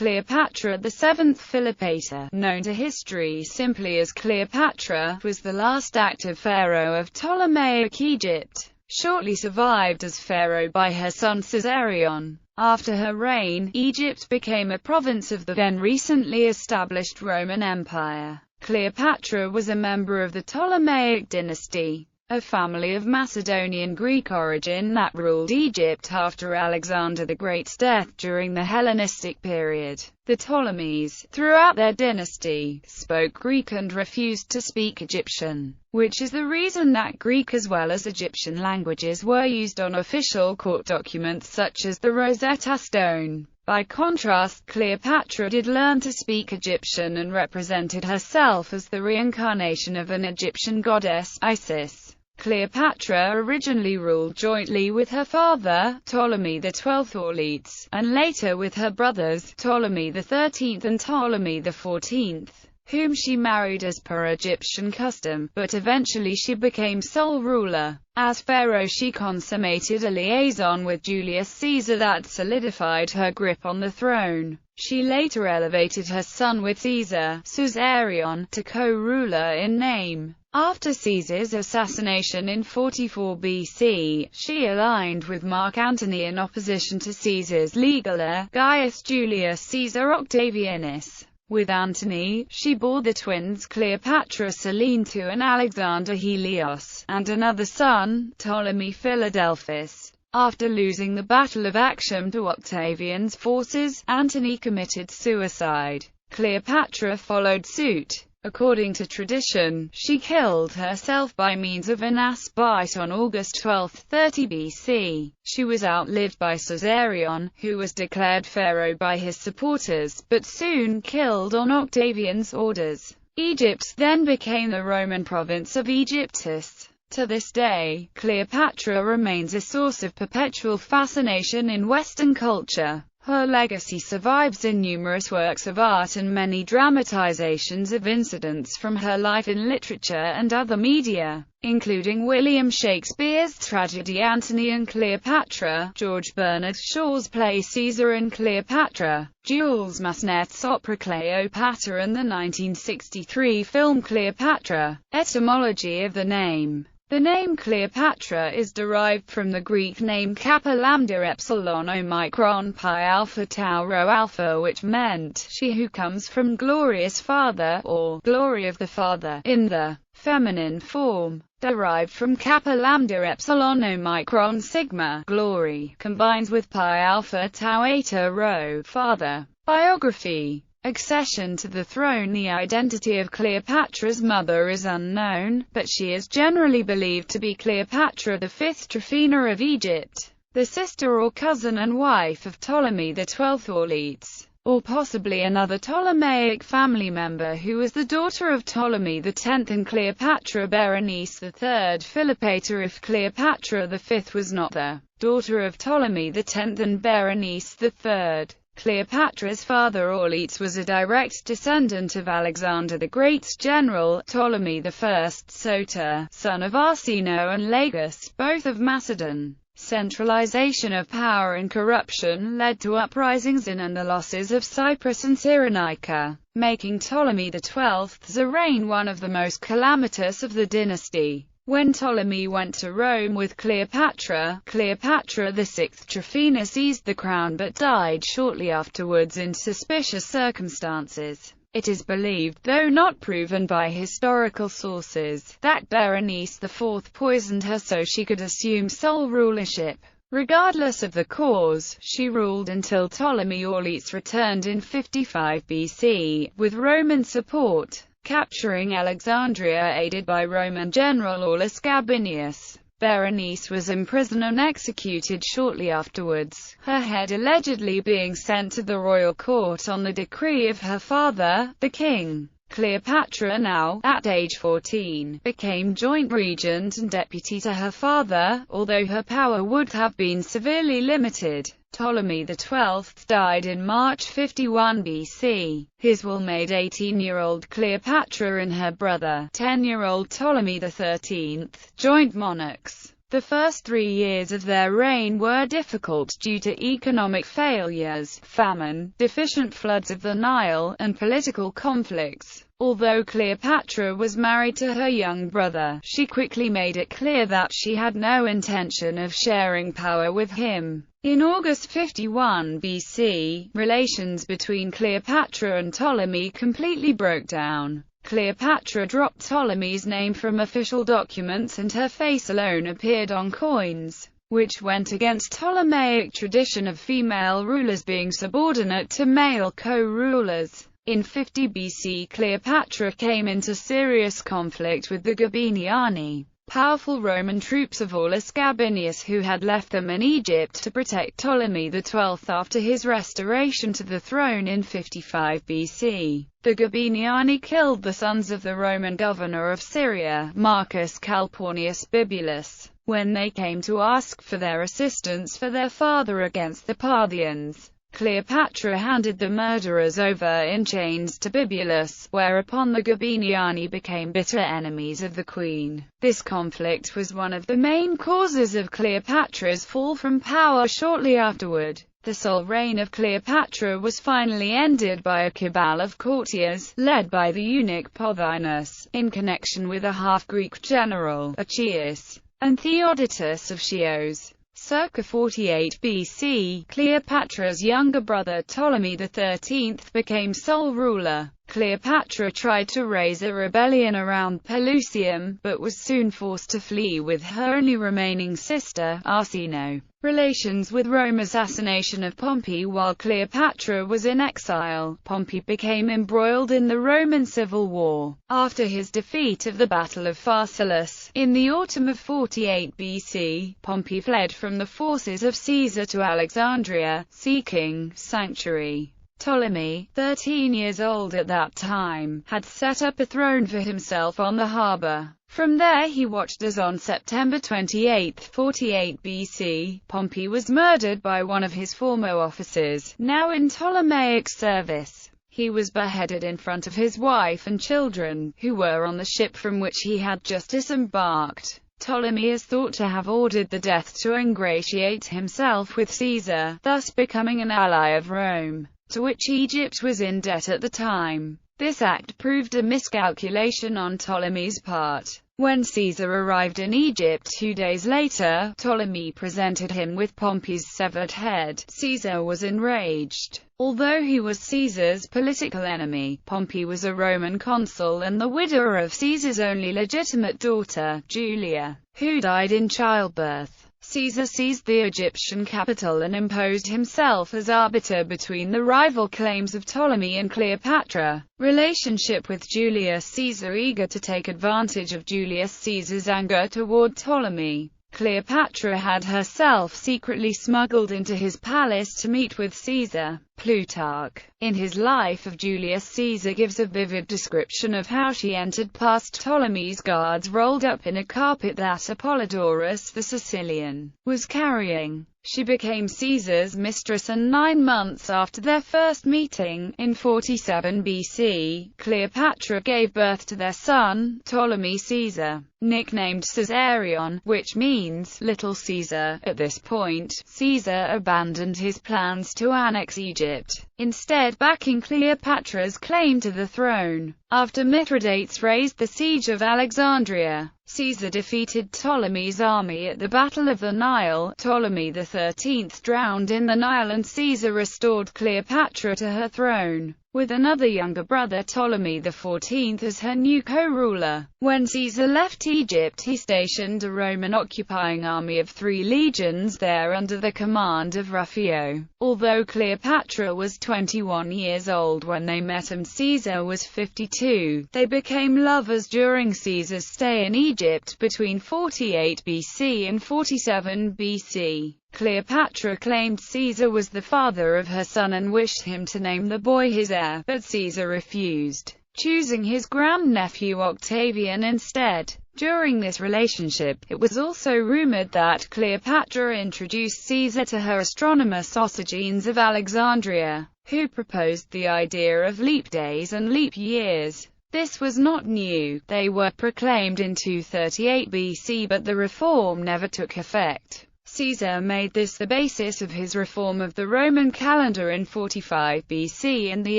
Cleopatra the Seventh Cleopatra, known to history simply as Cleopatra, was the last active pharaoh of Ptolemaic Egypt, shortly survived as pharaoh by her son Caesarion. After her reign, Egypt became a province of the then recently established Roman Empire. Cleopatra was a member of the Ptolemaic dynasty, a family of Macedonian Greek origin that ruled Egypt after Alexander the Great's death during the Hellenistic period. The Ptolemies, throughout their dynasty, spoke Greek and refused to speak Egyptian, which is the reason that Greek as well as Egyptian languages were used on official court documents such as the Rosetta Stone. By contrast, Cleopatra did learn to speak Egyptian and represented herself as the reincarnation of an Egyptian goddess, Isis. Cleopatra originally ruled jointly with her father, Ptolemy XII Auletes, and later with her brothers, Ptolemy XIII and Ptolemy XIV, whom she married as per Egyptian custom, but eventually she became sole ruler. As pharaoh she consummated a liaison with Julius Caesar that solidified her grip on the throne. She later elevated her son with Caesar, Caesarion, to co-ruler in name. After Caesar's assassination in 44 BC, she aligned with Mark Antony in opposition to Caesar's legal heir, Gaius Julius Caesar Octavianus. With Antony, she bore the twins Cleopatra Selene II and Alexander Helios, and another son, Ptolemy Philadelphus. After losing the Battle of Actium to Octavian's forces, Antony committed suicide. Cleopatra followed suit. According to tradition, she killed herself by means of an ass bite on August 12, 30 BC. She was outlived by Caesarion, who was declared pharaoh by his supporters, but soon killed on Octavian's orders. Egypt then became the Roman province of Aegyptus. To this day, Cleopatra remains a source of perpetual fascination in Western culture. Her legacy survives in numerous works of art and many dramatizations of incidents from her life in literature and other media, including William Shakespeare's tragedy Antony and Cleopatra, George Bernard Shaw's play Caesar and Cleopatra, Jules Massenet's opera Cleopatra, and the 1963 film Cleopatra. Etymology of the name. The name Cleopatra is derived from the Greek name Kappa Lambda Epsilon Omicron Pi Alpha Tau Rho Alpha, which meant she who comes from glorious father, or glory of the father, in the feminine form. Derived from Kappa Lambda Epsilon Omicron Sigma, glory, combines with Pi Alpha Tau Eta Rho, father. Biography. Accession to the throne. The identity of Cleopatra's mother is unknown, but she is generally believed to be Cleopatra the Fifth Tryphena of Egypt, the sister or cousin and wife of Ptolemy XII Auletes, or possibly another Ptolemaic family member who was the daughter of Ptolemy X and Cleopatra Berenice III Philopator. If Cleopatra V was not the daughter of Ptolemy X and Berenice III, Cleopatra's father Auletes was a direct descendant of Alexander the Great's general, Ptolemy I Soter, son of Arsinoe and Lagus, both of Macedon. Centralization of power and corruption led to uprisings in and the losses of Cyprus and Cyrenaica, making Ptolemy XII's reign one of the most calamitous of the dynasty. When Ptolemy went to Rome with Cleopatra, Cleopatra VI Tryphena seized the crown but died shortly afterwards in suspicious circumstances. It is believed, though not proven by historical sources, that Berenice IV poisoned her so she could assume sole rulership. Regardless of the cause, she ruled until Ptolemy Auletes returned in 55 BC, with Roman support, capturing Alexandria aided by Roman general Aulus Gabinius. Berenice was imprisoned and executed shortly afterwards, her head allegedly being sent to the royal court on the decree of her father, the king. Cleopatra, now, at age 14, became joint regent and deputy to her father, although her power would have been severely limited. Ptolemy XII died in March 51 BC. His will made 18-year-old Cleopatra and her brother, 10-year-old Ptolemy XIII, joint monarchs. The first 3 years of their reign were difficult due to economic failures, famine, deficient floods of the Nile, and political conflicts. Although Cleopatra was married to her young brother, she quickly made it clear that she had no intention of sharing power with him. In August 51 BC, relations between Cleopatra and Ptolemy completely broke down. Cleopatra dropped Ptolemy's name from official documents and her face alone appeared on coins, which went against Ptolemaic tradition of female rulers being subordinate to male co-rulers. In 50 BC, Cleopatra came into serious conflict with the Gabiniani, powerful Roman troops of Aulus Gabinius who had left them in Egypt to protect Ptolemy XII after his restoration to the throne in 55 BC. The Gabiniani killed the sons of the Roman governor of Syria, Marcus Calpurnius Bibulus, when they came to ask for their assistance for their father against the Parthians. Cleopatra handed the murderers over in chains to Bibulus, whereupon the Gabiniani became bitter enemies of the queen. This conflict was one of the main causes of Cleopatra's fall from power shortly afterward. The sole reign of Cleopatra was finally ended by a cabal of courtiers, led by the eunuch Pothinus, in connection with a half-Greek general, Achaeus, and Theodotus of Chios. Circa 48 BC, Cleopatra's younger brother Ptolemy XIII became sole ruler. Cleopatra tried to raise a rebellion around Pelusium, but was soon forced to flee with her only remaining sister, Arsinoe. Relations with Rome. Assassination of Pompey. While Cleopatra was in exile, Pompey became embroiled in the Roman Civil War. After his defeat of the Battle of Pharsalus, in the autumn of 48 BC, Pompey fled from the forces of Caesar to Alexandria, seeking sanctuary. Ptolemy, 13 years old at that time, had set up a throne for himself on the harbour. From there he watched as on September 28, 48 BC, Pompey was murdered by one of his former officers, now in Ptolemaic service. He was beheaded in front of his wife and children, who were on the ship from which he had just disembarked. Ptolemy is thought to have ordered the death to ingratiate himself with Caesar, thus becoming an ally of Rome, to which Egypt was in debt at the time. This act proved a miscalculation on Ptolemy's part. When Caesar arrived in Egypt 2 days later, Ptolemy presented him with Pompey's severed head. Caesar was enraged. Although he was Caesar's political enemy, Pompey was a Roman consul and the widower of Caesar's only legitimate daughter, Julia, who died in childbirth. Caesar seized the Egyptian capital and imposed himself as arbiter between the rival claims of Ptolemy and Cleopatra. Relationship with Julius Caesar. Eager to take advantage of Julius Caesar's anger toward Ptolemy, Cleopatra had herself secretly smuggled into his palace to meet with Caesar. Plutarch, in his Life of Julius Caesar, gives a vivid description of how she entered past Ptolemy's guards rolled up in a carpet that Apollodorus the Sicilian was carrying. She became Caesar's mistress, and 9 months after their first meeting, in 47 BC, Cleopatra gave birth to their son, Ptolemy Caesar, nicknamed Caesarion, which means Little Caesar. At this point, Caesar abandoned his plans to annex Egypt, instead backing Cleopatra's claim to the throne. After Mithridates raised the siege of Alexandria, Caesar defeated Ptolemy's army at the Battle of the Nile. Ptolemy XIII drowned in the Nile and Caesar restored Cleopatra to her throne, with another younger brother Ptolemy XIV as her new co-ruler. When Caesar left Egypt, he stationed a Roman occupying army of 3 legions there under the command of Rufio. Although Cleopatra was 21 years old when they met and Caesar was 52, they became lovers during Caesar's stay in Egypt between 48 BC and 47 BC. Cleopatra claimed Caesar was the father of her son and wished him to name the boy his heir, but Caesar refused, choosing his grandnephew Octavian instead. During this relationship, it was also rumored that Cleopatra introduced Caesar to her astronomer Sosigenes of Alexandria, who proposed the idea of leap days and leap years. This was not new. They were proclaimed in 238 BC, but the reform never took effect. Caesar made this the basis of his reform of the Roman calendar in 45 BC, and the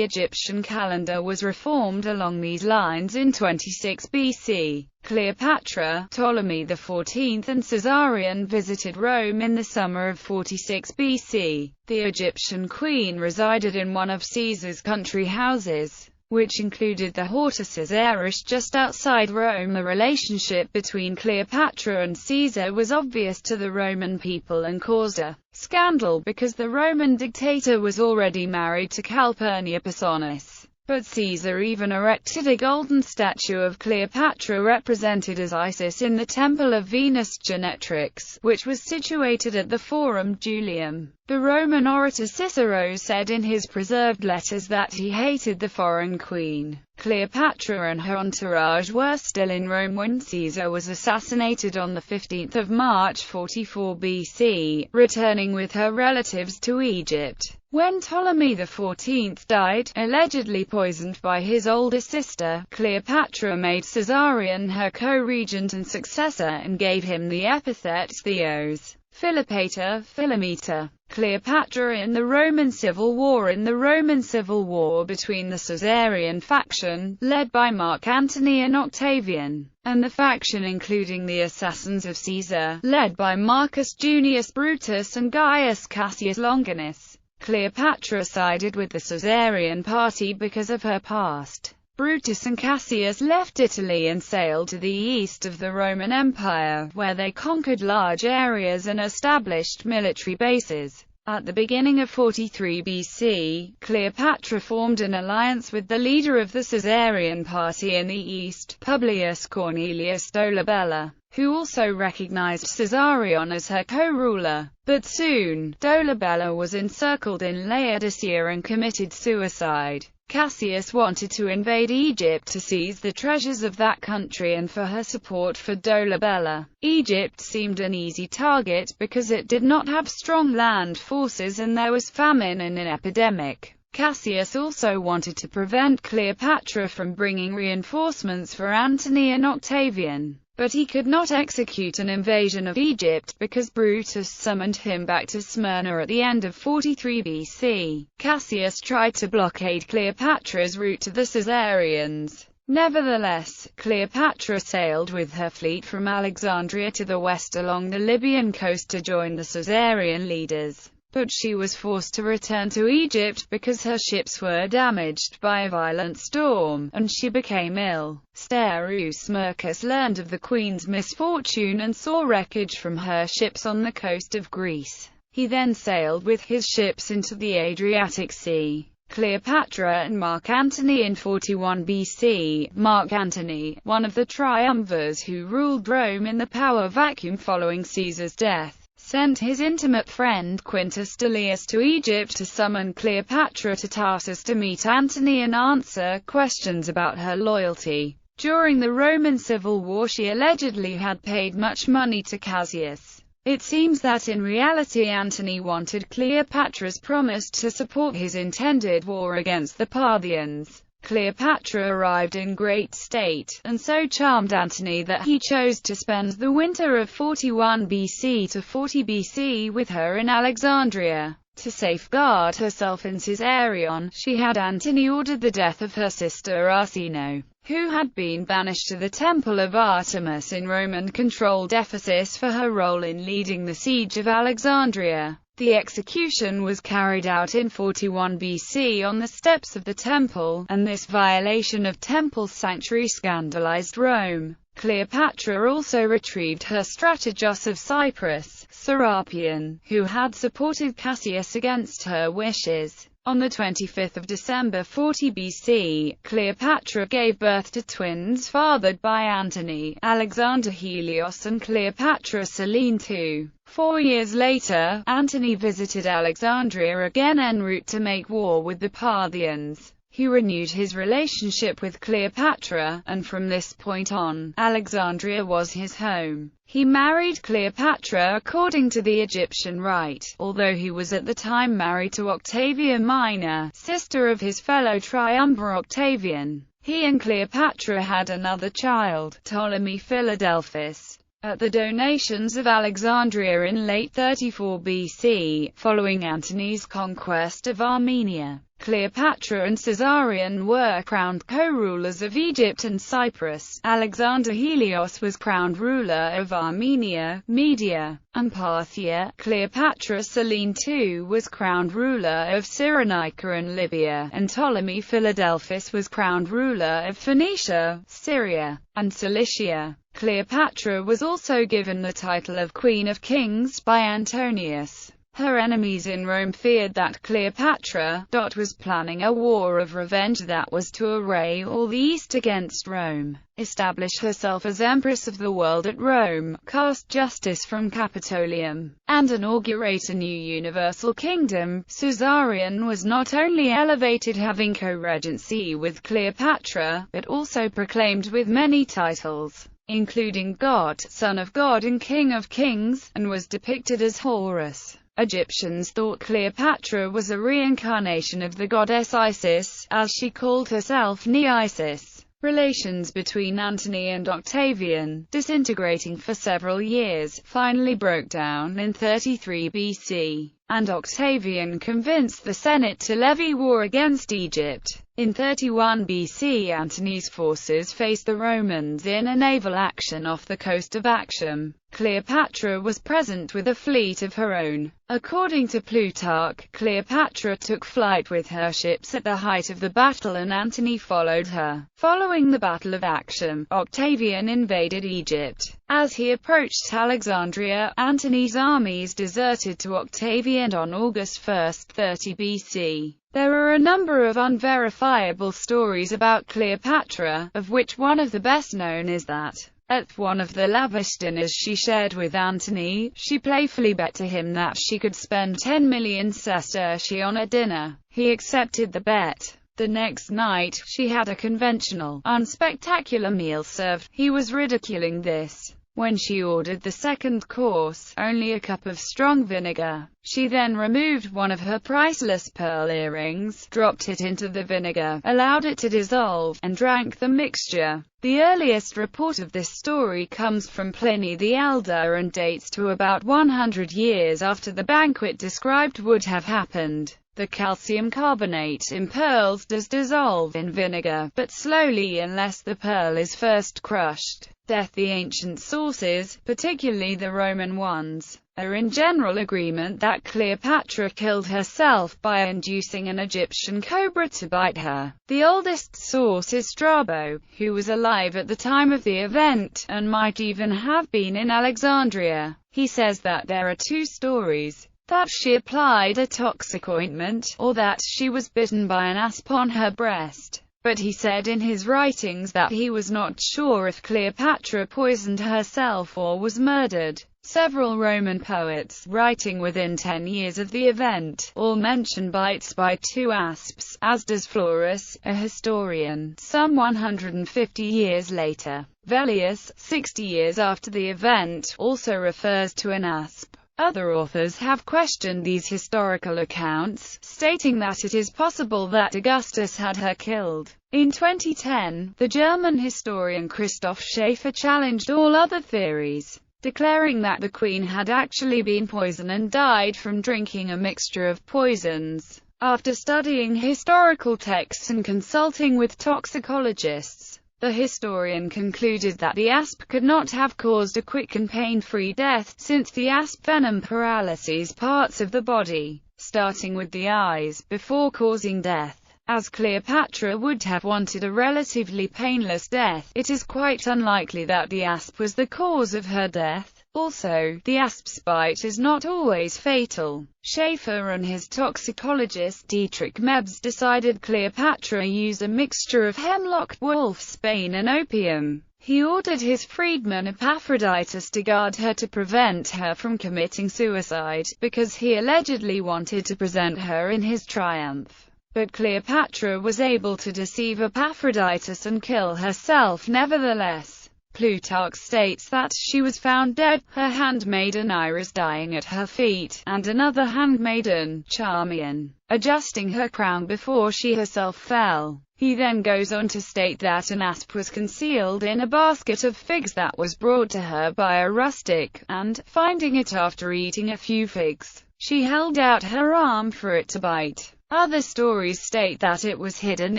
Egyptian calendar was reformed along these lines in 26 BC. Cleopatra, Ptolemy XIV and Caesarion visited Rome in the summer of 46 BC. The Egyptian queen resided in one of Caesar's country houses, which included the Horta Caesaris just outside Rome. The relationship between Cleopatra and Caesar was obvious to the Roman people and caused a scandal because the Roman dictator was already married to Calpurnia Personis. But Caesar even erected a golden statue of Cleopatra represented as Isis in the Temple of Venus Genetrix, which was situated at the Forum Julium. The Roman orator Cicero said in his preserved letters that he hated the foreign queen. Cleopatra and her entourage were still in Rome when Caesar was assassinated on 15 March 44 BC, returning with her relatives to Egypt. When Ptolemy XIV died, allegedly poisoned by his older sister, Cleopatra made Caesarion her co-regent and successor and gave him the epithets Theos, Philopator, Philometor. Cleopatra in the Roman Civil War. In the Roman Civil War between the Caesarian faction, led by Mark Antony and Octavian, and the faction including the assassins of Caesar, led by Marcus Junius Brutus and Gaius Cassius Longinus, Cleopatra sided with the Caesarian party because of her past. Brutus and Cassius left Italy and sailed to the east of the Roman Empire, where they conquered large areas and established military bases. At the beginning of 43 BC, Cleopatra formed an alliance with the leader of the Caesarian party in the east, Publius Cornelius Dolabella, who also recognized Caesarion as her co-ruler. But soon, Dolabella was encircled in Laodicea and committed suicide. Cassius wanted to invade Egypt to seize the treasures of that country and for her support for Dolabella. Egypt seemed an easy target because it did not have strong land forces and there was famine and an epidemic. Cassius also wanted to prevent Cleopatra from bringing reinforcements for Antony and Octavian. But he could not execute an invasion of Egypt because Brutus summoned him back to Smyrna at the end of 43 BC. Cassius tried to blockade Cleopatra's route to the Caesarians. Nevertheless, Cleopatra sailed with her fleet from Alexandria to the west along the Libyan coast to join the Caesarian leaders. But she was forced to return to Egypt because her ships were damaged by a violent storm, and she became ill. Starus Mercus learned of the queen's misfortune and saw wreckage from her ships on the coast of Greece. He then sailed with his ships into the Adriatic Sea. Cleopatra and Mark Antony in 41 BC. Mark Antony, one of the triumvirs who ruled Rome in the power vacuum following Caesar's death, sent his intimate friend Quintus Tullius to Egypt to summon Cleopatra to Tarsus to meet Antony and answer questions about her loyalty. During the Roman Civil War she allegedly had paid much money to Cassius. It seems that in reality Antony wanted Cleopatra's promise to support his intended war against the Parthians. Cleopatra arrived in great state, and so charmed Antony that he chose to spend the winter of 41 BC to 40 BC with her in Alexandria. To safeguard herself in Caesarion, she had Antony ordered the death of her sister Arsinoe, who had been banished to the Temple of Artemis in Roman-controlled Ephesus for her role in leading the siege of Alexandria. The execution was carried out in 41 BC on the steps of the temple, and this violation of temple sanctuary scandalized Rome. Cleopatra also retrieved her strategos of Cyprus, Serapion, who had supported Cassius against her wishes. On 25 December 40 BC, Cleopatra gave birth to twins fathered by Antony, Alexander Helios and Cleopatra Selene II. 4 years later, Antony visited Alexandria again en route to make war with the Parthians. He renewed his relationship with Cleopatra, and from this point on, Alexandria was his home. He married Cleopatra according to the Egyptian rite, although he was at the time married to Octavia Minor, sister of his fellow triumvir Octavian. He and Cleopatra had another child, Ptolemy Philadelphus. At the donations of Alexandria in late 34 BC, following Antony's conquest of Armenia, Cleopatra and Caesarion were crowned co-rulers of Egypt and Cyprus. Alexander Helios was crowned ruler of Armenia, Media, and Parthia. Cleopatra Selene II was crowned ruler of Cyrenaica and Libya, and Ptolemy Philadelphus was crowned ruler of Phoenicia, Syria, and Cilicia. Cleopatra was also given the title of Queen of Kings by Antonius. Her enemies in Rome feared that Cleopatra was planning a war of revenge that was to array all the East against Rome, establish herself as Empress of the world at Rome, cast justice from Capitolium, and inaugurate a new universal kingdom. Caesarion was not only elevated, having co-regency with Cleopatra, but also proclaimed with many titles, including God, Son of God and King of Kings, and was depicted as Horus. Egyptians thought Cleopatra was a reincarnation of the goddess Isis, as she called herself Neaisis. Relations between Antony and Octavian, disintegrating for several years, finally broke down in 33 BC, and Octavian convinced the Senate to levy war against Egypt. In 31 BC, Antony's forces faced the Romans in a naval action off the coast of Actium. Cleopatra was present with a fleet of her own. According to Plutarch, Cleopatra took flight with her ships at the height of the battle and Antony followed her. Following the Battle of Actium, Octavian invaded Egypt. As he approached Alexandria, Antony's armies deserted to Octavian on August 1, 30 BC. There are a number of unverifiable stories about Cleopatra, of which one of the best known is that, at one of the lavish dinners she shared with Antony, she playfully bet to him that she could spend 10 million sestertii on a dinner. He accepted the bet. The next night, she had a conventional, unspectacular meal served. He was ridiculing this. When she ordered the second course, only a cup of strong vinegar. She then removed one of her priceless pearl earrings, dropped it into the vinegar, allowed it to dissolve, and drank the mixture. The earliest report of this story comes from Pliny the Elder and dates to about 100 years after the banquet described would have happened. The calcium carbonate in pearls does dissolve in vinegar, but slowly unless the pearl is first crushed. The ancient sources, particularly the Roman ones, are in general agreement that Cleopatra killed herself by inducing an Egyptian cobra to bite her. The oldest source is Strabo, who was alive at the time of the event, and might even have been in Alexandria. He says that there are two stories: that she applied a toxic ointment, or that she was bitten by an asp on her breast. But he said in his writings that he was not sure if Cleopatra poisoned herself or was murdered. Several Roman poets, writing within 10 years of the event, all mention bites by two asps, as does Florus, a historian, some 150 years later. Velleius, 60 years after the event, also refers to an asp. Other authors have questioned these historical accounts, stating that it is possible that Augustus had her killed. In 2010, the German historian Christoph Schaefer challenged all other theories, declaring that the queen had actually been poisoned and died from drinking a mixture of poisons. After studying historical texts and consulting with toxicologists, the historian concluded that the asp could not have caused a quick and pain-free death, since the asp venom paralyses parts of the body, starting with the eyes, before causing death. As Cleopatra would have wanted a relatively painless death, it is quite unlikely that the asp was the cause of her death. Also, the asp's bite is not always fatal. Schaefer and his toxicologist Dietrich Mebs decided Cleopatra used a mixture of hemlock, wolfsbane and opium. He ordered his freedman Epaphroditus to guard her to prevent her from committing suicide, because he allegedly wanted to present her in his triumph. But Cleopatra was able to deceive Epaphroditus and kill herself nevertheless. Plutarch states that she was found dead, her handmaiden Iris dying at her feet, and another handmaiden, Charmian, adjusting her crown before she herself fell. He then goes on to state that an asp was concealed in a basket of figs that was brought to her by a rustic, and, finding it after eating a few figs, she held out her arm for it to bite. Other stories state that it was hidden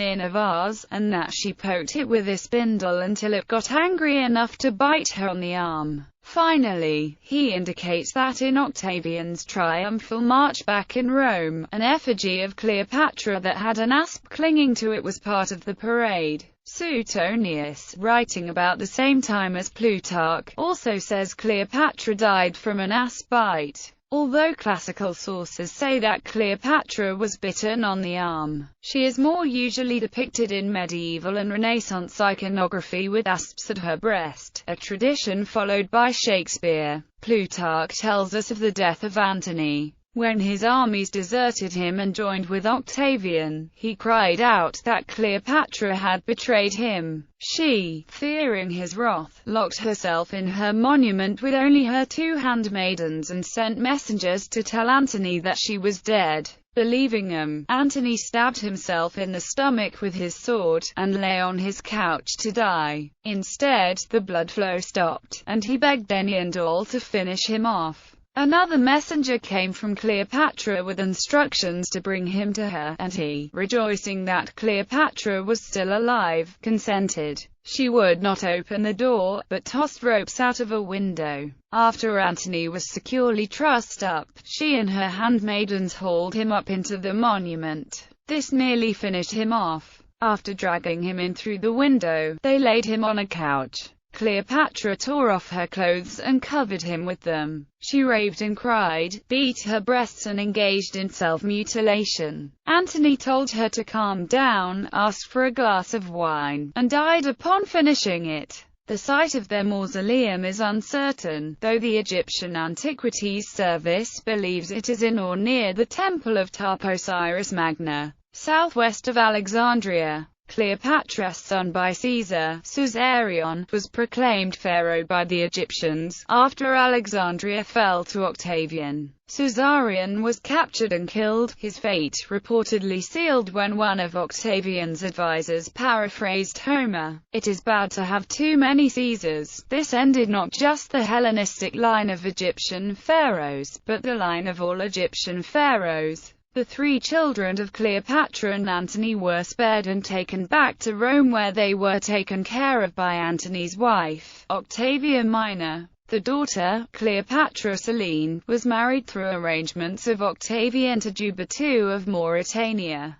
in a vase, and that she poked it with a spindle until it got angry enough to bite her on the arm. Finally, he indicates that in Octavian's triumphal march back in Rome, an effigy of Cleopatra that had an asp clinging to it was part of the parade. Suetonius, writing about the same time as Plutarch, also says Cleopatra died from an asp bite. Although classical sources say that Cleopatra was bitten on the arm, she is more usually depicted in medieval and Renaissance iconography with asps at her breast, a tradition followed by Shakespeare. Plutarch tells us of the death of Antony. When his armies deserted him and joined with Octavian, he cried out that Cleopatra had betrayed him. She, fearing his wrath, locked herself in her monument with only her 2 handmaidens and sent messengers to tell Antony that she was dead. Believing them, Antony stabbed himself in the stomach with his sword, and lay on his couch to die. Instead, the blood flow stopped, and he begged any and all to finish him off. Another messenger came from Cleopatra with instructions to bring him to her, and he, rejoicing that Cleopatra was still alive, consented. She would not open the door, but tossed ropes out of a window. After Antony was securely trussed up, she and her handmaidens hauled him up into the monument. This nearly finished him off. After dragging him in through the window, they laid him on a couch. Cleopatra tore off her clothes and covered him with them. She raved and cried, beat her breasts and engaged in self-mutilation. Antony told her to calm down, asked for a glass of wine, and died upon finishing it. The site of their mausoleum is uncertain, though the Egyptian Antiquities Service believes it is in or near the Temple of Tarposiris Magna, southwest of Alexandria. Cleopatra's son by Caesar, Caesarion, was proclaimed pharaoh by the Egyptians, after Alexandria fell to Octavian. Caesarion was captured and killed, his fate reportedly sealed when one of Octavian's advisors paraphrased Homer, "It is bad to have too many Caesars." This ended not just the Hellenistic line of Egyptian pharaohs, but the line of all Egyptian pharaohs. The 3 children of Cleopatra and Antony were spared and taken back to Rome, where they were taken care of by Antony's wife, Octavia Minor. The daughter, Cleopatra Selene, was married through arrangements of Octavian to Juba II of Mauritania.